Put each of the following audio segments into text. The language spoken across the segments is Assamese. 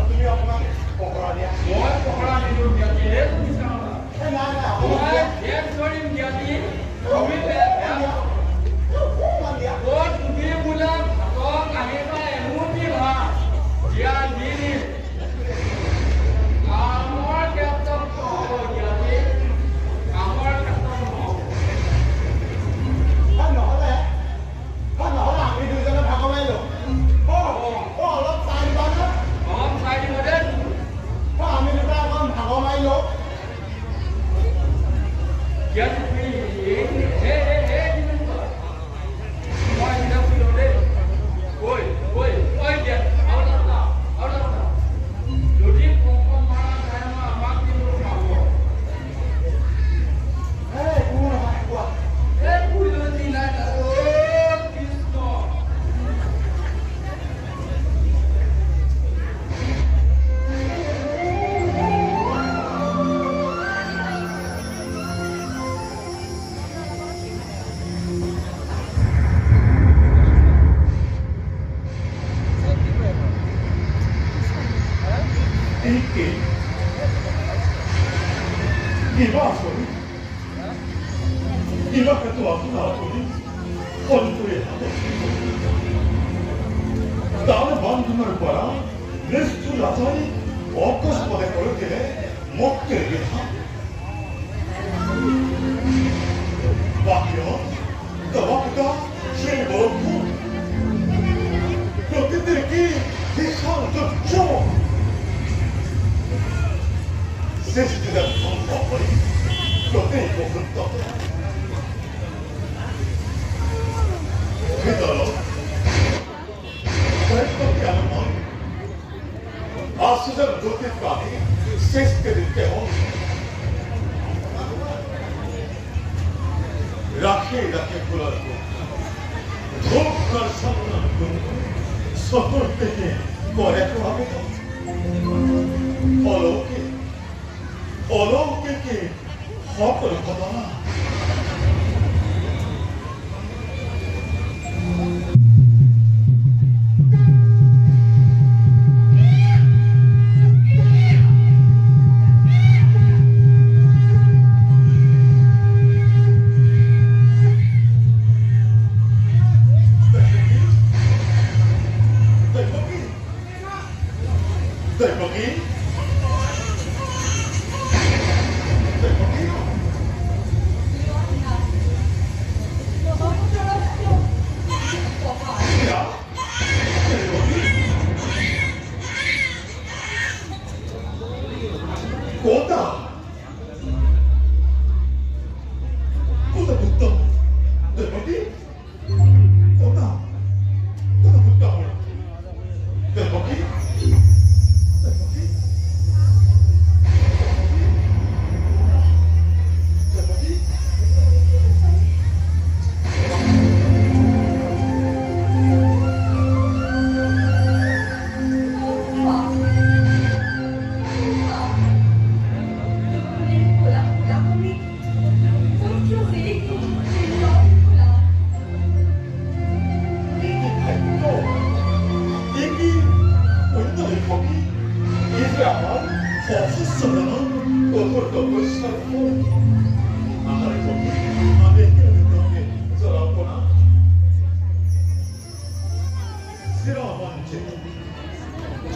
তুমি অকণমান পকৰা দিয়া মই পকৰা নিদিওঁ জ্ঞাতি নাই ধৰিম জ্ঞাতি তুমি তুমি বোলে ভাতক আহিবা এমুঠি ভাত জ্ঞান দি দিম কামৰ ক্ষেত্ৰত নহ'ব জ্ঞাতি কামৰ ক্ষেত্ৰত নহ'ব নহ'লে আমি দুজনে ভাগ মাৰি লওঁ অলপ চাই দিবা নে অলপ চাই দিব দেই আমি দুটা অকণ ভাগ মাৰি লওঁ জ্ঞাতি তুমি Iba que tu apuntato Quanto errado Dale bandımı para Restu lazari Okus pode koyuke Mokke gita Bakyo Tabakta Şey boku Protiteki Hisan tutço Sesçiden son kapayı Proteko kuttatı Pedalo, questo piano Assuda tutti i fatti, seste di teon. Rakhe kulato. Dhokar samran kuntu. Sotor teke koreko abito. Oloke ke hokor kodana.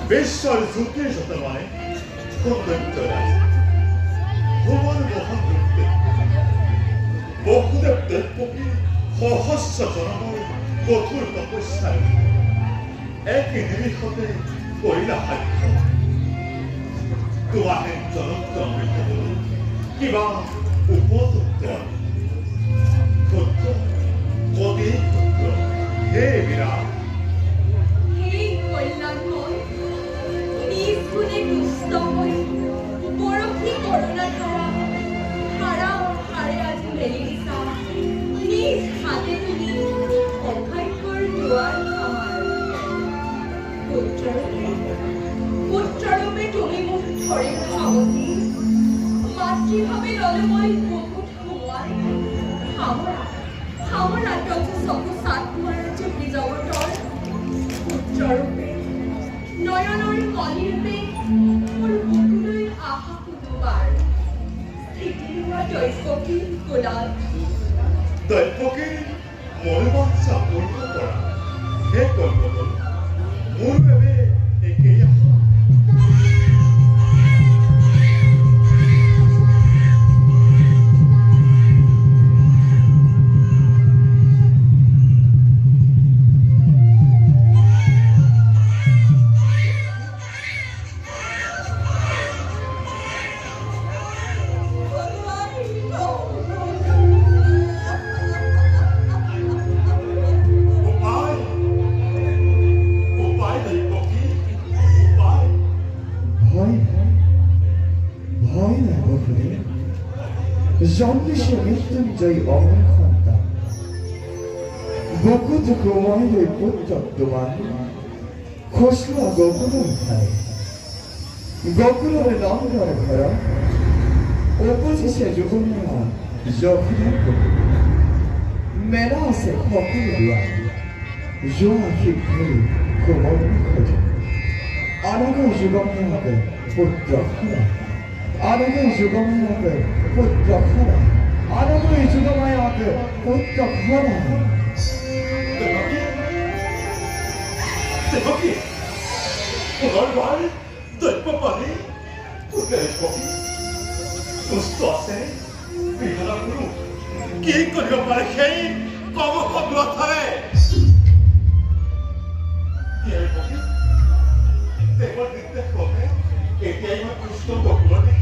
Beşşar zülkü yaşatamayı konduktöre. Romanı bohan döktü. Boku döktü, boku hohossa zonamayı gotur kapışlar. Ekinimi kote koyla hakkı. Duahen zonuktan bitoru. Kiba upoduktan. Kuttu, kodi kuttu. Hey bira. Barfi corona ধাৰা হাৰে আজি মেলি দিছা নিজ হাতে তুমি অভাগ্যৰ দুৱাৰ আমাৰ পুত্ৰৰূপে তুমি মোক ধৰি সাৱটি মাতৃভাৱে ললে মই বুকুত সোমোৱাই সামৰা চকু চাট মৰাৰ চুপি জগতৰ পুত্ৰৰূপে অনিৰূপে মোৰ বুকুলৈ আহা কোনোবাৰ স্থিতি হোৱা দৈৱকী কোলাত দৈৱকীৰ মনোবাঞ্ছা পূৰ্ণ কৰা হে কল্পতৰু মোৰ বাবে একেই আশা জন্মিছে মৃত্যুঞ্জয় অমৰ সন্তান বকুত কোমল হৈ পুত্ৰ তোমাৰ খচুৱা গকুলৰ ঠাই গকুলৰ নন্দৰ ঘৰত উপজিছে যুগমীয়া যশোদা ককুল মেলা আছে সকলো দুৱাৰ যোৱা শিক্ষাই কোমল খোজ অনাগৰ যুগমীয়াকে পুত্ৰ খৰা আনগৈ যুগমীয়াকে পুত্ৰ খৰা আনগৈ যুগমীয়াকে পুত্ৰ খৰা দেৱকী পুনৰবাৰ দৈৱ পালি দেৱকী সুস্থ আছে বিহাৰা গুৰু কি কৰিব পাৰে সেই কব শব্দ থাকে দেৱৰ নিৰ্দেশ ক্ৰমে এতিয়াই মই কৃষ্ণ বকুলৰ